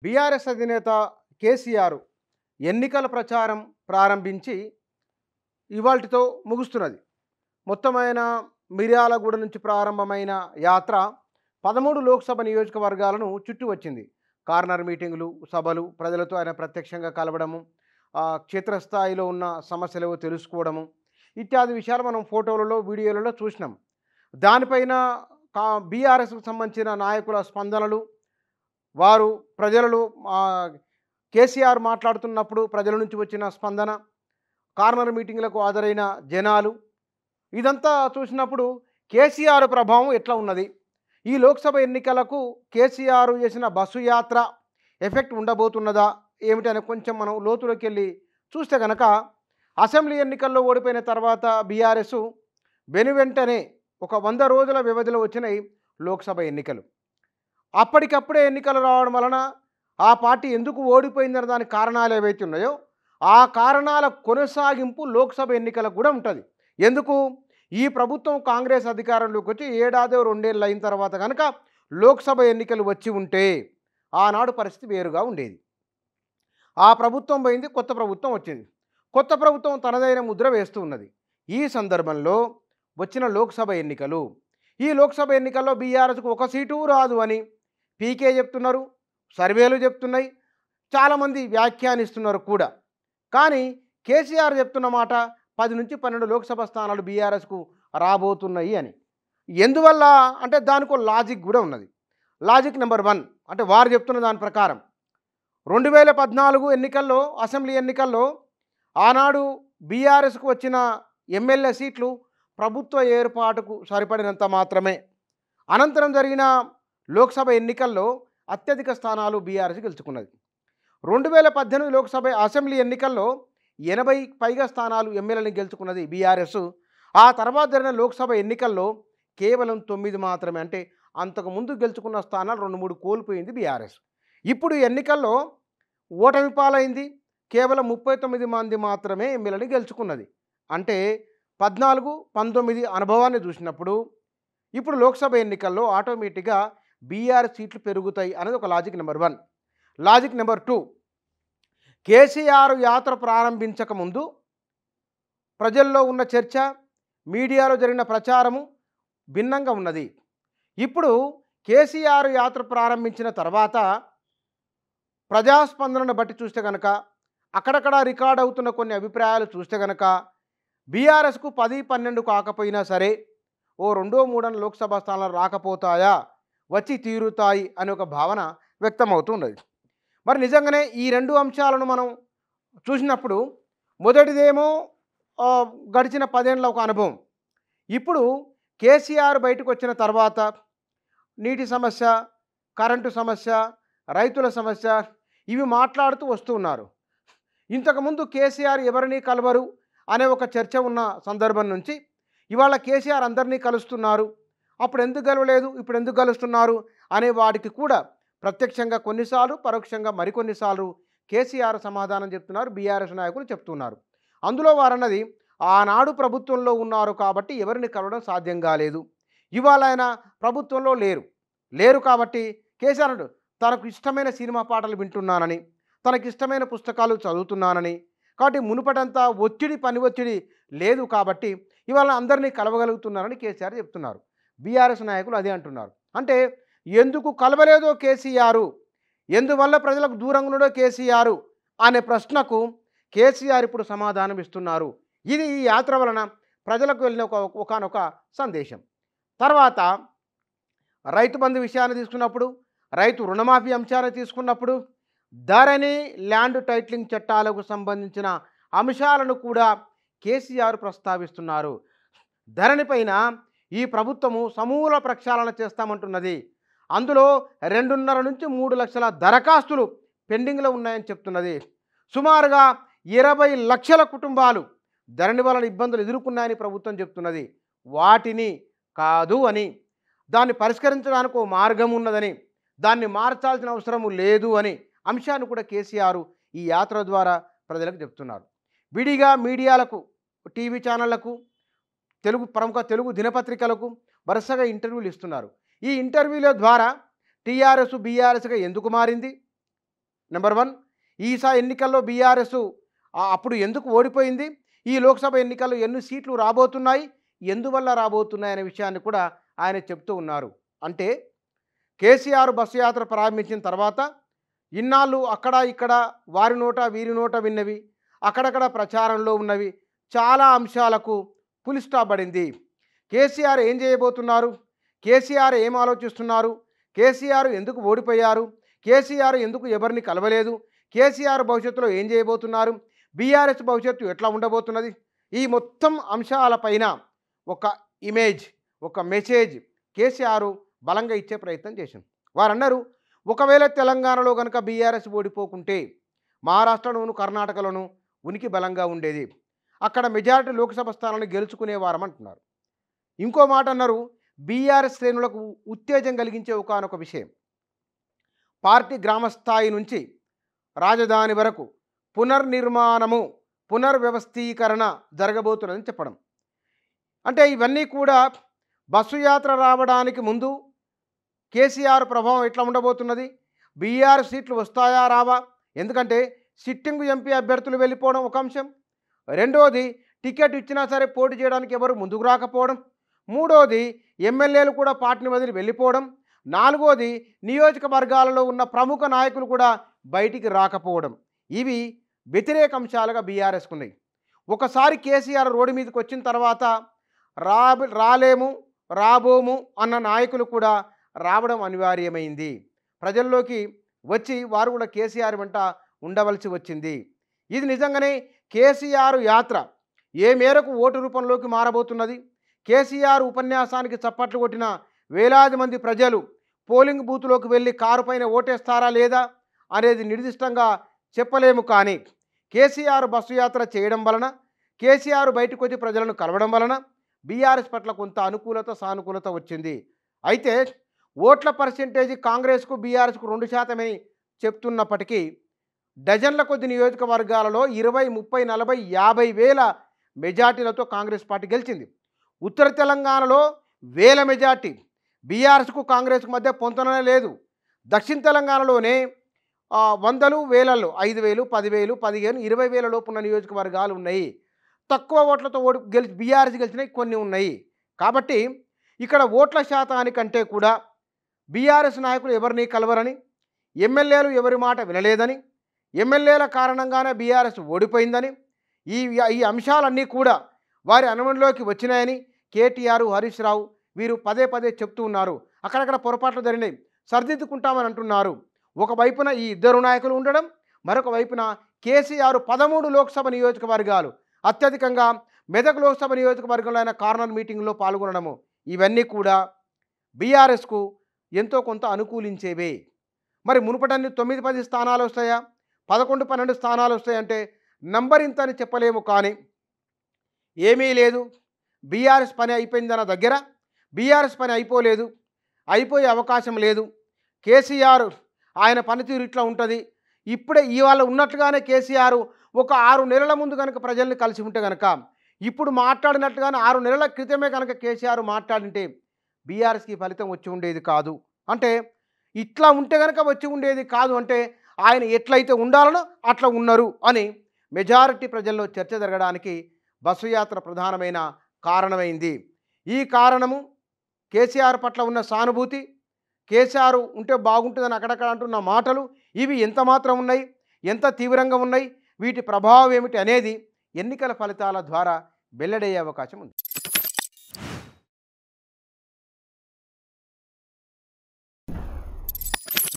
BRS అధినేత కేసీఆర్ ఎన్నికల ప్రచారం ప్రారంభించి ఇవాల్టితో ముగుస్తున్నది. మొత్తమైన మిర్యాలగూడ నుంచి ప్రారంభమైన యాత్ర 13 లోక్సభ నియోజకవర్గాలను చుట్టి వచ్చింది. కార్నర్ మీటింగులు, సభలు, ప్రజలతో ఆయన ప్రత్యక్షంగా కలవడము, క్షేత్రస్థాయిలో ఉన్న సమస్యలేవో తెలుసుకోవడము, ఇత్యాది విషయాలు మనం ఫోటోలలో, వీడియోలలో చూసినాం. దానిపైన బీఆర్ఎస్‌కు సంబంధించిన నాయకుల స్పందనలు, వారు ప్రజలలో కేసీఆర్ మాట్లాడుతున్నప్పుడు ప్రజల నుంచి వచ్చిన స్పందన, కార్నర్ మీటింగ్‌లకు హాజరైన జనాలు, ఇదంతా చూసినప్పుడు కేసీఆర్ ప్రభావం ఎట్లా ఉన్నది, ఈ లోక్సభ ఎన్నికలకు కేసీఆర్ చేసిన బస్సు యాత్ర ఎఫెక్ట్ ఉండబోతున్నదా ఏమిటి అని కొంచెం మనం లోతులోకి వెళ్ళి చూస్తే కనుక, అసెంబ్లీ ఎన్నికల్లో ఓడిపోయిన తర్వాత బీఆర్ఎస్ వెనువెంటనే ఒక 100 రోజుల వ్యవధిలో వచ్చినాయి లోక్సభ ఎన్నికలు. అప్పటికప్పుడే ఎన్నికలు రావడం వలన ఆ పార్టీ ఎందుకు ఓడిపోయిందన్న దానికి కారణాలు ఏవైతే ఉన్నాయో ఆ కారణాల కొనసాగింపు లోక్సభ ఎన్నికలకు కూడా ఉంటుంది. ఎందుకు? ఈ ప్రభుత్వం కాంగ్రెస్ అధికారంలోకి వచ్చి ఏడాదో 2 ఏళ్ళు అయిన తర్వాత కనుక లోక్సభ ఎన్నికలు వచ్చి ఉంటే ఆనాడు పరిస్థితి వేరుగా ఉండేది. ఆ ప్రభుత్వం పోయింది, కొత్త ప్రభుత్వం వచ్చింది. కొత్త ప్రభుత్వం తనదైన ముద్ర వేస్తూ ఉన్నది. ఈ సందర్భంలో వచ్చిన లోక్సభ ఎన్నికలు, ఈ లోక్సభ ఎన్నికల్లో బీఆర్ఎస్కు ఒక సీటు రాదు అని పీకే చెప్తున్నారు, సర్వేలు చెప్తున్నాయి, చాలామంది వ్యాఖ్యానిస్తున్నారు కూడా. కానీ కేసీఆర్ చెప్తున్న మాట 10 నుంచి 12 లోక్సభ స్థానాలు బీఆర్ఎస్కు రాబోతున్నాయి అని. ఎందువల్ల అంటే దానికో లాజిక్ కూడా ఉన్నది. లాజిక్ నెంబర్ 1 అంటే వారు చెప్తున్న దాని ప్రకారం 2014 ఎన్నికల్లో, అసెంబ్లీ ఎన్నికల్లో ఆనాడు బీఆర్ఎస్కు వచ్చిన ఎమ్మెల్యే సీట్లు ప్రభుత్వ ఏర్పాటుకు సరిపడినంత మాత్రమే. అనంతరం జరిగిన లోక్సభ ఎన్నికల్లో అత్యధిక స్థానాలు బీఆర్ఎస్ గెలుచుకున్నది. 2018 లోక్సభ అసెంబ్లీ ఎన్నికల్లో 80 పైగా స్థానాలు ఎమ్మెల్యేలను గెలుచుకున్నది బీఆర్ఎస్. ఆ తర్వాత జరిగిన లోక్సభ ఎన్నికల్లో కేవలం 9 మాత్రమే. అంటే అంతకుముందు గెలుచుకున్న స్థానాలు 2, 3 కోల్పోయింది బీఆర్ఎస్. ఇప్పుడు ఎన్నికల్లో ఓటమి పాలైంది. కేవలం 39 మంది మాత్రమే ఎమ్మెల్యేలను గెలుచుకున్నది. అంటే 14, 19 అనుభవాన్ని చూసినప్పుడు ఇప్పుడు లోక్సభ ఎన్నికల్లో ఆటోమేటిక్గా బీఆర్ఎస్ సీట్లు పెరుగుతాయి అనేది ఒక logic number 1. Logic number 2, KCR యాత్ర ప్రారంభించక ముందు ప్రజల్లో ఉన్న చర్చ, మీడియాలో జరిగిన ప్రచారము భిన్నంగా ఉన్నది. ఇప్పుడు కేసీఆర్ యాత్ర ప్రారంభించిన తర్వాత ప్రజాస్పందనను బట్టి చూస్తే కనుక, అక్కడక్కడ రికార్డ్ అవుతున్న కొన్ని అభిప్రాయాలు చూస్తే కనుక బీఆర్ఎస్కు 10, 12 కాకపోయినా సరే ఓ 2, 3 లోక్సభ స్థానాలు రాకపోతాయా, వచ్చి తీరుతాయి అనే ఒక భావన వ్యక్తమవుతున్నది. మరి నిజంగానే ఈ 2 అంశాలను మనం చూసినప్పుడు, మొదటిదేమో గడిచిన 10 ఏళ్ల ఒక అనుభవం. ఇప్పుడు కేసీఆర్ బయటకు వచ్చిన తర్వాత నీటి సమస్య, కరెంటు సమస్య, రైతుల సమస్య ఇవి మాట్లాడుతూ వస్తూ ఉన్నారు. ఇంతకుముందు కేసీఆర్ ఎవరిని కలవరు అనే ఒక చర్చ ఉన్న సందర్భం నుంచి ఇవాళ కేసీఆర్ అందరినీ కలుస్తున్నారు, అప్పుడు ఎందుకు గెలవలేదు, ఇప్పుడు ఎందుకు కలుస్తున్నారు అనే వాటికి కూడా ప్రత్యక్షంగా కొన్నిసార్లు, పరోక్షంగా మరికొన్నిసార్లు కేసీఆర్ సమాధానం చెప్తున్నారు, బీఆర్ఎస్ నాయకులు చెప్తున్నారు. అందులో వారన్నది ఆనాడు ప్రభుత్వంలో ఉన్నారు కాబట్టి ఎవరిని కలవడం సాధ్యం కాలేదు, ఇవాళ ఆయన ప్రభుత్వంలో లేరు కాబట్టి కేసీఆర్ తనకు ఇష్టమైన సినిమా పాటలు వింటున్నానని, తనకి ఇష్టమైన పుస్తకాలు చదువుతున్నానని, కాబట్టి మునుపటంతా పని ఒత్తిడి లేదు కాబట్టి ఇవాళ అందరినీ కలవగలుగుతున్నారని కేసీఆర్ చెప్తున్నారు. బీఆర్ఎస్ నాయకులు అదే అంటున్నారు. అంటే ఎందుకు కలవలేదో కేసీఆర్, ఎందువల్ల ప్రజలకు దూరంగా ఉన్నాడో కేసీఆర్ అనే ప్రశ్నకు కేసీఆర్ ఇప్పుడు సమాధానం ఇస్తున్నారు. ఇది ఈ యాత్ర వలన ప్రజలకు వెళ్ళిన ఒకానొక సందేశం. తర్వాత రైతు బంధు విషయాన్ని తీసుకున్నప్పుడు, రైతు రుణమాఫీ అంశాన్ని తీసుకున్నప్పుడు, ధరణి ల్యాండ్ టైటిలింగ్ చట్టాలకు సంబంధించిన అంశాలను కూడా కేసీఆర్ ప్రస్తావిస్తున్నారు. ధరణి పైన ఈ ప్రభుత్వము సమూల ప్రక్షాళన చేస్తామంటున్నది. అందులో 2.5 నుంచి 3 లక్షల దరఖాస్తులు పెండింగ్లో ఉన్నాయని చెప్తున్నది. సుమారుగా 20 లక్షల కుటుంబాలు ధరణి వలన ఇబ్బందులు ఎదుర్కొన్నాయని ప్రభుత్వం చెప్తున్నది. వాటిని కాదు అని, దాన్ని పరిష్కరించడానికి ఓ మార్గం ఉన్నదని, దాన్ని మార్చాల్సిన అవసరం లేదు అని అంశాన్ని కూడా కేసీఆర్ ఈ యాత్ర ద్వారా ప్రజలకు చెప్తున్నారు. విడిగా మీడియాలకు, టీవీ ఛానళ్లకు, ప్రముఖ తెలుగు దినపత్రికలకు వరుసగా ఇంటర్వ్యూలు ఇస్తున్నారు. ఈ ఇంటర్వ్యూల ద్వారా టీఆర్ఎస్ బీఆర్ఎస్గా ఎందుకు మారింది, నెంబర్ 1, ఈసారి ఎన్నికల్లో బీఆర్ఎస్ అప్పుడు ఎందుకు ఓడిపోయింది, ఈ లోక్సభ ఎన్నికల్లో ఎన్ని సీట్లు రాబోతున్నాయి, ఎందువల్ల రాబోతున్నాయి అనే విషయాన్ని కూడా ఆయన చెప్తూ ఉన్నారు. అంటే కేసీఆర్ బస్సు యాత్ర ప్రారంభించిన తర్వాత ఇన్నాళ్ళు అక్కడ ఇక్కడ వారి నోట వీరి నోట విన్నవి, అక్కడక్కడ ప్రచారంలో ఉన్నవి చాలా అంశాలకు ఫుల్ స్టాప్ పడింది. కేసీఆర్ ఏం చేయబోతున్నారు, కేసీఆర్ ఏం ఆలోచిస్తున్నారు, కేసీఆర్ ఎందుకు ఓడిపోయారు, కేసీఆర్ ఎందుకు ఎవరిని కలవలేదు, కేసీఆర్ భవిష్యత్తులో ఏం చేయబోతున్నారు, బీఆర్ఎస్ భవిష్యత్తు ఎట్లా ఉండబోతున్నది, ఈ మొత్తం అంశాలపైన ఒక ఇమేజ్, ఒక మెసేజ్ కేసీఆర్ బలంగా ఇచ్చే ప్రయత్నం చేసింది. వారు అన్నారు, ఒకవేళ తెలంగాణలో కనుక బీఆర్ఎస్ ఓడిపోకుంటే మహారాష్ట్రలోను కర్ణాటకలోను ఉనికి బలంగా ఉండేది, అక్కడ మెజారిటీ లోక్సభ స్థానాలను గెలుచుకునేవారం అంటున్నారు. ఇంకో మాట అన్నారు, బీఆర్ఎస్ శ్రేణులకు ఉత్తేజం కలిగించే ఒకానొక విషయం, పార్టీ గ్రామస్థాయి నుంచి రాజధాని వరకు పునర్నిర్మాణము పునర్వ్యవస్థీకరణ జరగబోతున్నదని చెప్పడం. అంటే ఇవన్నీ కూడా బస్సు యాత్ర రావడానికి ముందు కేసీఆర్ ప్రభావం ఎట్లా ఉండబోతున్నది, బీఆర్ సీట్లు వస్తాయా రావా, ఎందుకంటే సిట్టింగ్ ఎంపీ అభ్యర్థులు వెళ్ళిపోవడం ఒక అంశం, రెండోది టికెట్ ఇచ్చినా సరే పోటీ చేయడానికి ఎవరు ముందుకు రాకపోవడం, మూడోది ఎమ్మెల్యేలు కూడా పార్టీని వదిలి వెళ్ళిపోవడం, నాలుగోది నియోజకవర్గాలలో ఉన్న ప్రముఖ నాయకులు కూడా బయటికి రాకపోవడం, ఇవి వ్యతిరేక అంశాలుగా బీఆర్ఎస్కు ఉన్నాయి. ఒకసారి కేసీఆర్ రోడ్డు మీదకి వచ్చిన తర్వాత రాలేము రాబోము అన్న నాయకులు కూడా రావడం అనివార్యమైంది. ప్రజల్లోకి వచ్చి వారు కూడా కేసీఆర్ వెంట ఉండవలసి వచ్చింది. ఇది నిజంగానే కేసీఆర్ యాత్ర ఏ మేరకు ఓటు రూపంలోకి మారబోతున్నది, కేసీఆర్ ఉపన్యాసానికి చప్పట్లు కొట్టిన వేలాది మంది ప్రజలు పోలింగ్ బూత్లోకి వెళ్ళి కారు పైన ఓటేస్తారా లేదా అనేది నిర్దిష్టంగా చెప్పలేము. కానీ కేసీఆర్ బస్సు యాత్ర చేయడం వలన, కేసీఆర్ బయటకు వచ్చి ప్రజలను కలవడం వలన బీఆర్ఎస్ పట్ల కొంత అనుకూలత సానుకూలత వచ్చింది. అయితే ఓట్ల పర్సెంటేజ్ కాంగ్రెస్కు బీఆర్ఎస్కు 2% చెప్తున్నప్పటికీ డజన్ల కొద్ది నియోజకవర్గాలలో 20, 30, 40, 50 వేల మెజార్టీలతో కాంగ్రెస్ పార్టీ గెలిచింది. ఉత్తర తెలంగాణలో వేల మెజార్టీ, బీఆర్ఎస్కు కాంగ్రెస్కు మధ్య పొంతనే లేదు. దక్షిణ తెలంగాణలోనే వందలు వేలల్లో 5,000, 10,000, 15, 20,000 లోపు ఉన్న నియోజకవర్గాలు ఉన్నాయి. తక్కువ ఓట్లతో బీఆర్ఎస్ గెలిచినవి కొన్ని ఉన్నాయి. కాబట్టి ఇక్కడ ఓట్ల శాతానికంటే కూడా బీఆర్ఎస్ నాయకులు ఎవరిని కలవరని, ఎమ్మెల్యేలు ఎవరి మాట వినలేదని, ఎమ్మెల్యేల కారణంగానే బీఆర్ఎస్ ఓడిపోయిందని, ఈ అంశాలన్నీ కూడా వారి అనుమతిలోకి వచ్చినాయని కేటీఆర్, హరీష్ రావు వీరు పదే పదే చెప్తూ ఉన్నారు. అక్కడక్కడ పొరపాట్లు జరిగినాయి, సరిదిద్దుకుంటామని అంటున్నారు. ఒకవైపున ఈ ఇద్దరు నాయకులు ఉండడం, మరొక వైపున కేసీఆర్ 13 లోక్సభ నియోజకవర్గాలు, అత్యధికంగా మెదక్ లోక్సభ నియోజకవర్గంలో ఆయన కార్నర్ మీటింగ్లో పాల్గొనడము, ఇవన్నీ కూడా బీఆర్ఎస్కు ఎంతో కొంత అనుకూలించేవే. మరి మునుపటన్ని 9, 10 స్థానాలు వస్తాయా, 11, 12 స్థానాలు వస్తాయంటే నంబర్ ఇంత అని చెప్పలేము. కానీ ఏమీ లేదు, బీఆర్ఎస్ పని అయిపోయిందన్న దగ్గర బీఆర్ఎస్ పని అయిపోలేదు, అయిపోయే అవకాశం లేదు. కేసీఆర్ ఆయన పనితీరు ఇట్లా ఉంటుంది. ఇప్పుడే ఇవాళ ఉన్నట్లుగానే కేసీఆర్ ఒక 6 నెలల ముందు కనుక ప్రజల్ని కలిసి ఉంటే కనుక, ఇప్పుడు మాట్లాడినట్లుగానే 6 నెలల క్రితమే కనుక కేసీఆర్ మాట్లాడింటే బీఆర్ఎస్కి ఫలితం వచ్చి ఉండేది కాదు. అంటే ఇట్లా ఉంటే కనుక వచ్చి ఉండేది కాదు, అంటే ఆయన ఎట్లయితే ఉండాలనో అట్లా ఉన్నారు అని మెజారిటీ ప్రజల్లో చర్చ జరగడానికి బస్సు యాత్ర ప్రధానమైన కారణమైంది. ఈ కారణము కేసీఆర్ పట్ల ఉన్న సానుభూతి, కేసీఆర్ ఉంటే బాగుంటుందని అక్కడక్కడ అంటున్న మాటలు, ఇవి ఎంత మాత్రం ఉన్నాయి, ఎంత తీవ్రంగా ఉన్నాయి, వీటి ప్రభావం ఏమిటి అనేది ఎన్నికల ఫలితాల ద్వారా వెల్లడయ్యే అవకాశం ఉంది.